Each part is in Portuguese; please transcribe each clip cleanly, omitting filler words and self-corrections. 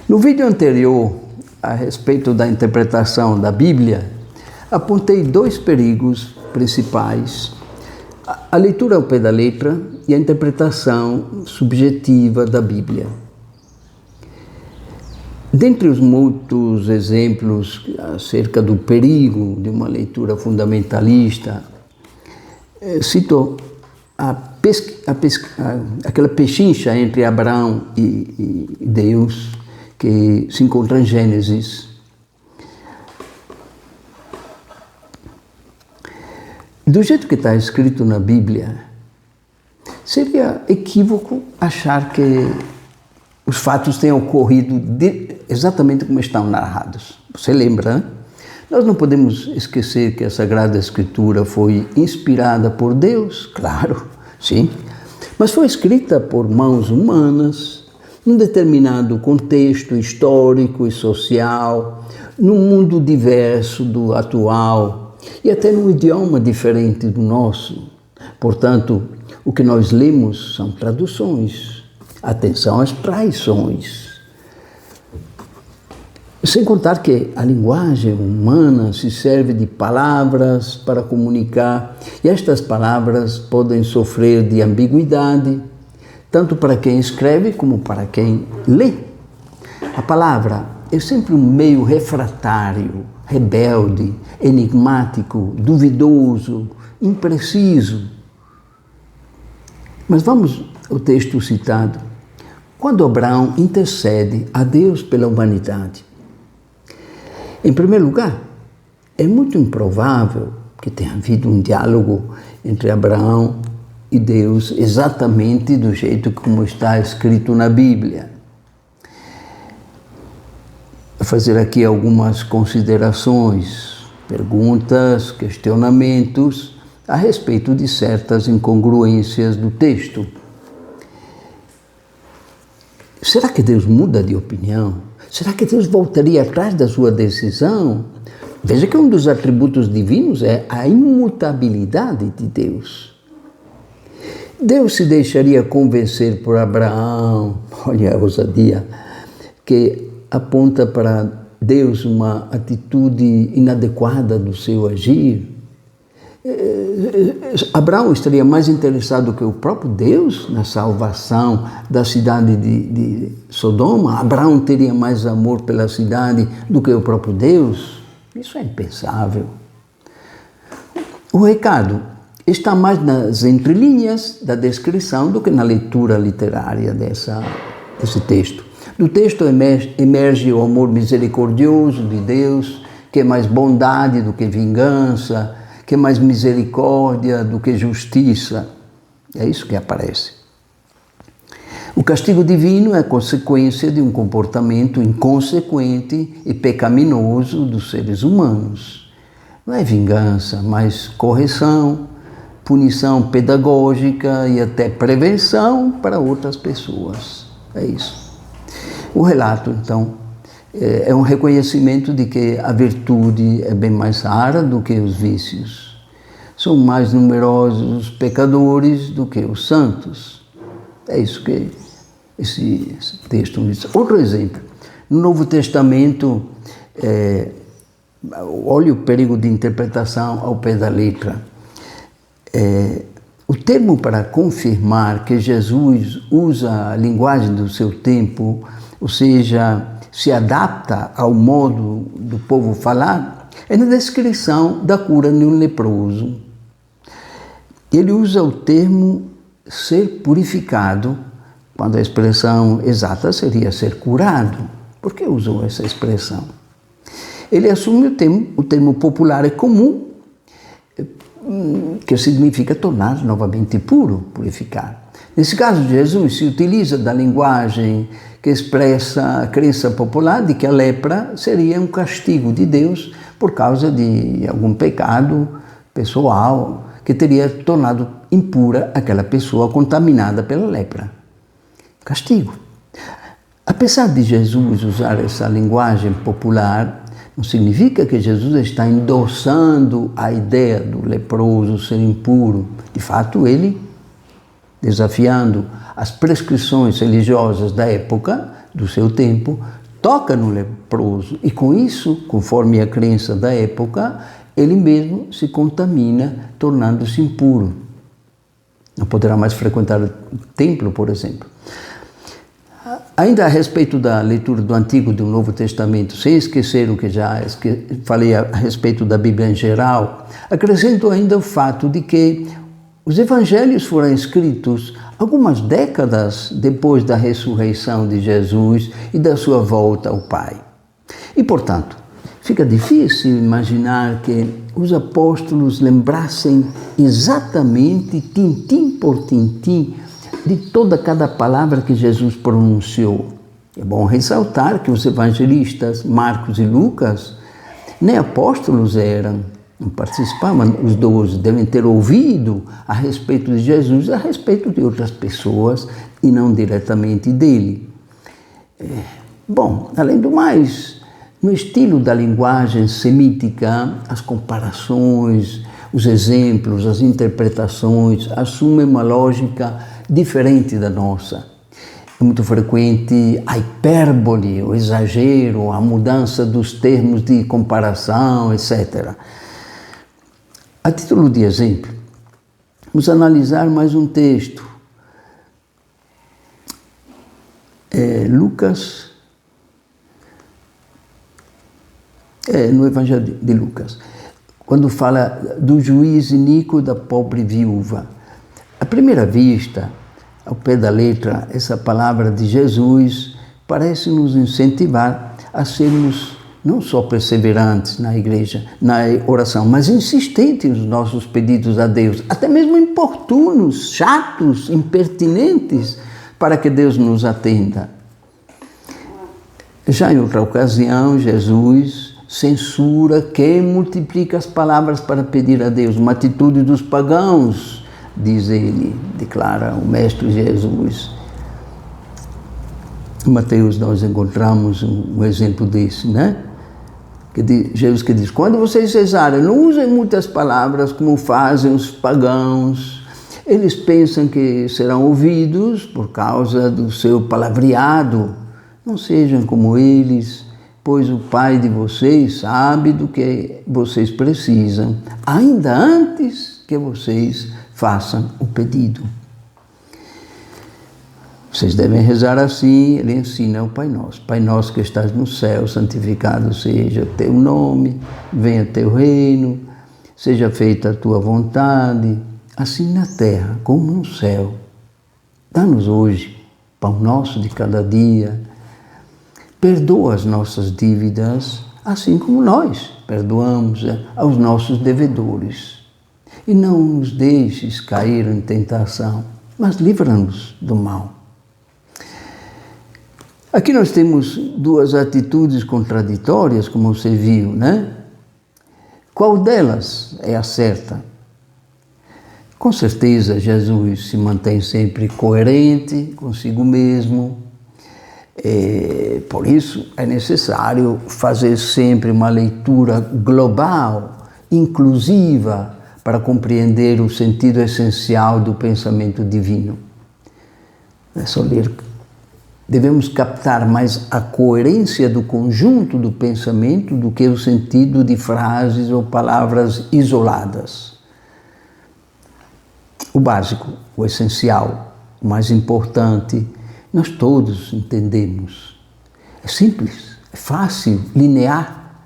No vídeo anterior, a respeito da interpretação da Bíblia, apontei dois perigos principais: a leitura ao pé da letra e a interpretação subjetiva da Bíblia. Dentre os muitos exemplos acerca do perigo de uma leitura fundamentalista, cito aquela pechincha entre Abraão e Deus, que se encontra em Gênesis. Do jeito que está escrito na Bíblia, seria equívoco achar que os fatos tenham ocorrido exatamente como estão narrados. Você lembra, né? Nós não podemos esquecer que a Sagrada Escritura foi inspirada por Deus, claro, sim, mas foi escrita por mãos humanas, num determinado contexto histórico e social, num mundo diverso do atual e até num idioma diferente do nosso. Portanto, o que nós lemos são traduções. Atenção às traições. Sem contar que a linguagem humana se serve de palavras para comunicar, e estas palavras podem sofrer de ambiguidade, tanto para quem escreve como para quem lê. A palavra é sempre um meio refratário, rebelde, enigmático, duvidoso, impreciso. Mas vamos ao texto citado. Quando Abraão intercede a Deus pela humanidade, em primeiro lugar, é muito improvável que tenha havido um diálogo entre Abraão e Deus exatamente do jeito como está escrito na Bíblia. Vou fazer aqui algumas considerações, perguntas, questionamentos a respeito de certas incongruências do texto. Será que Deus muda de opinião? Será que Deus voltaria atrás da sua decisão? Veja que um dos atributos divinos é a imutabilidade de Deus. Deus se deixaria convencer por Abraão, olha a ousadia, que aponta para Deus uma atitude inadequada do seu agir. Abraão estaria mais interessado que o próprio Deus na salvação da cidade de Sodoma? Abraão teria mais amor pela cidade do que o próprio Deus? Isso é impensável. O recado está mais nas entrelinhas da descrição do que na leitura literária desse texto. Do texto emerge o amor misericordioso de Deus, que é mais bondade do que vingança, que é mais misericórdia do que justiça. É isso que aparece. O castigo divino é consequência de um comportamento inconsequente e pecaminoso dos seres humanos. Não é vingança, mas correção, punição pedagógica e até prevenção para outras pessoas. É isso. O relato, então, é um reconhecimento de que a virtude é bem mais rara do que os vícios. São mais numerosos os pecadores do que os santos. É isso que esse texto diz. Outro exemplo. No Novo Testamento, olha o perigo de interpretação ao pé da letra. O termo para confirmar que Jesus usa a linguagem do seu tempo, ou seja, se adapta ao modo do povo falar, é na descrição da cura de um leproso. Ele usa o termo ser purificado, quando a expressão exata seria ser curado. Por que usou essa expressão? Ele assume o termo popular e comum, que significa tornar novamente puro, purificar. Nesse caso, Jesus se utiliza da linguagem que expressa a crença popular de que a lepra seria um castigo de Deus por causa de algum pecado pessoal que teria tornado impura aquela pessoa contaminada pela lepra. Castigo. Apesar de Jesus usar essa linguagem popular, não significa que Jesus está endossando a ideia do leproso ser impuro. De fato, ele, desafiando as prescrições religiosas da época, do seu tempo, toca no leproso e com isso, conforme a crença da época, ele mesmo se contamina, tornando-se impuro. Não poderá mais frequentar o templo, por exemplo. Ainda a respeito da leitura do Antigo e do Novo Testamento, sem esquecer o que já falei a respeito da Bíblia em geral, acrescento ainda o fato de que os evangelhos foram escritos algumas décadas depois da ressurreição de Jesus e da sua volta ao Pai. E, portanto, fica difícil imaginar que os apóstolos lembrassem exatamente, tintim por tintim, de cada palavra que Jesus pronunciou. É bom ressaltar que os evangelistas Marcos e Lucas nem apóstolos eram, não participavam, os 12 devem ter ouvido a respeito de Jesus, a respeito de outras pessoas e não diretamente dele. Bom, além do mais, no estilo da linguagem semítica, as comparações, os exemplos, as interpretações assumem uma lógica diferente da nossa. É muito frequente a hipérbole, o exagero, a mudança dos termos de comparação, etc. A título de exemplo, vamos analisar mais um texto. Lucas, no Evangelho de Lucas, quando fala do juiz iníquo da pobre viúva. À primeira vista, ao pé da letra, essa palavra de Jesus parece nos incentivar a sermos não só perseverantes na igreja, na oração, mas insistentes nos nossos pedidos a Deus, até mesmo importunos, chatos, impertinentes, para que Deus nos atenda. Já em outra ocasião, Jesus censura quem multiplica as palavras para pedir a Deus, uma atitude dos pagãos, diz ele, declara o Mestre Jesus. Em Mateus nós encontramos um exemplo desse, né? Jesus que diz, quando vocês rezarem, não usem muitas palavras como fazem os pagãos. Eles pensam que serão ouvidos por causa do seu palavreado. Não sejam como eles, pois o Pai de vocês sabe do que vocês precisam, ainda antes que vocês façam o pedido. Vocês devem rezar assim, ele ensina o Pai Nosso. Pai Nosso que estás no céu, santificado seja o teu nome, venha teu reino, seja feita a tua vontade, assim na terra como no céu. Dá-nos hoje pão nosso de cada dia. Perdoa as nossas dívidas, assim como nós perdoamos aos nossos devedores. E não nos deixes cair em tentação, mas livra-nos do mal. Aqui nós temos duas atitudes contraditórias, como você viu, né? Qual delas é a certa? Com certeza, Jesus se mantém sempre coerente consigo mesmo. Por isso, é necessário fazer sempre uma leitura global, inclusiva, para compreender o sentido essencial do pensamento divino. Não é só ler. Devemos captar mais a coerência do conjunto do pensamento do que o sentido de frases ou palavras isoladas. O básico, o essencial, o mais importante, nós todos entendemos. É simples, é fácil, linear.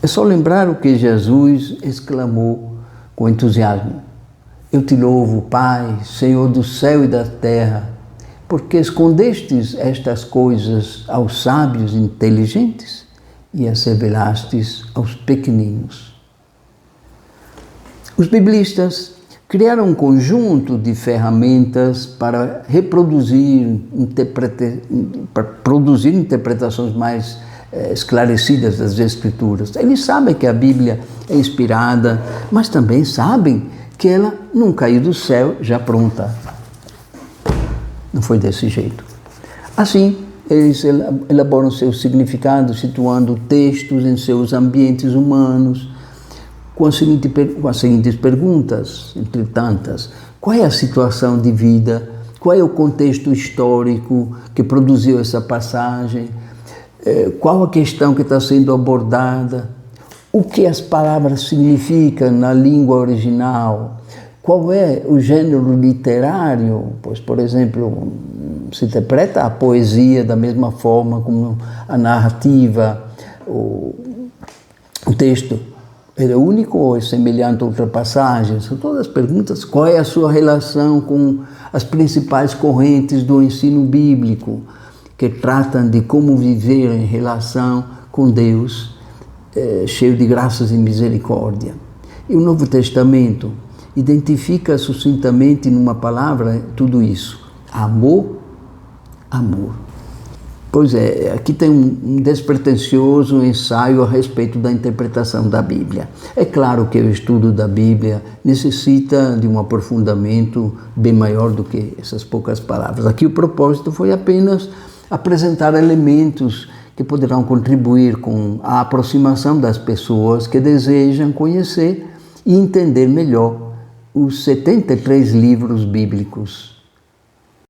É só lembrar o que Jesus exclamou com entusiasmo. Eu te louvo, Pai, Senhor do céu e da terra, porque escondestes estas coisas aos sábios inteligentes e as revelastes aos pequeninos. Os biblistas criaram um conjunto de ferramentas para produzir interpretações mais esclarecidas das Escrituras. Eles sabem que a Bíblia é inspirada, mas também sabem que ela não caiu do céu já pronta. Não foi desse jeito. Assim, eles elaboram seus significados, situando textos em seus ambientes humanos, com as seguintes perguntas, entre tantas. Qual é a situação de vida Qual é o contexto histórico que produziu essa passagem? Qual a questão que está sendo abordada? O que as palavras significam na língua original? Qual é o gênero literário? Pois, por exemplo, se interpreta a poesia da mesma forma como a narrativa, o texto é único ou é semelhante a outra passagem? São todas perguntas. Qual é a sua relação com as principais correntes do ensino bíblico que tratam de como viver em relação com Deus, cheio de graças e misericórdia? E o Novo Testamento identifica sucintamente numa palavra tudo isso: amor, amor. Pois é, aqui tem um despretensioso ensaio a respeito da interpretação da Bíblia. É claro que o estudo da Bíblia necessita de um aprofundamento bem maior do que essas poucas palavras. Aqui o propósito foi apenas apresentar elementos que poderão contribuir com a aproximação das pessoas que desejam conhecer e entender melhor os 73 livros bíblicos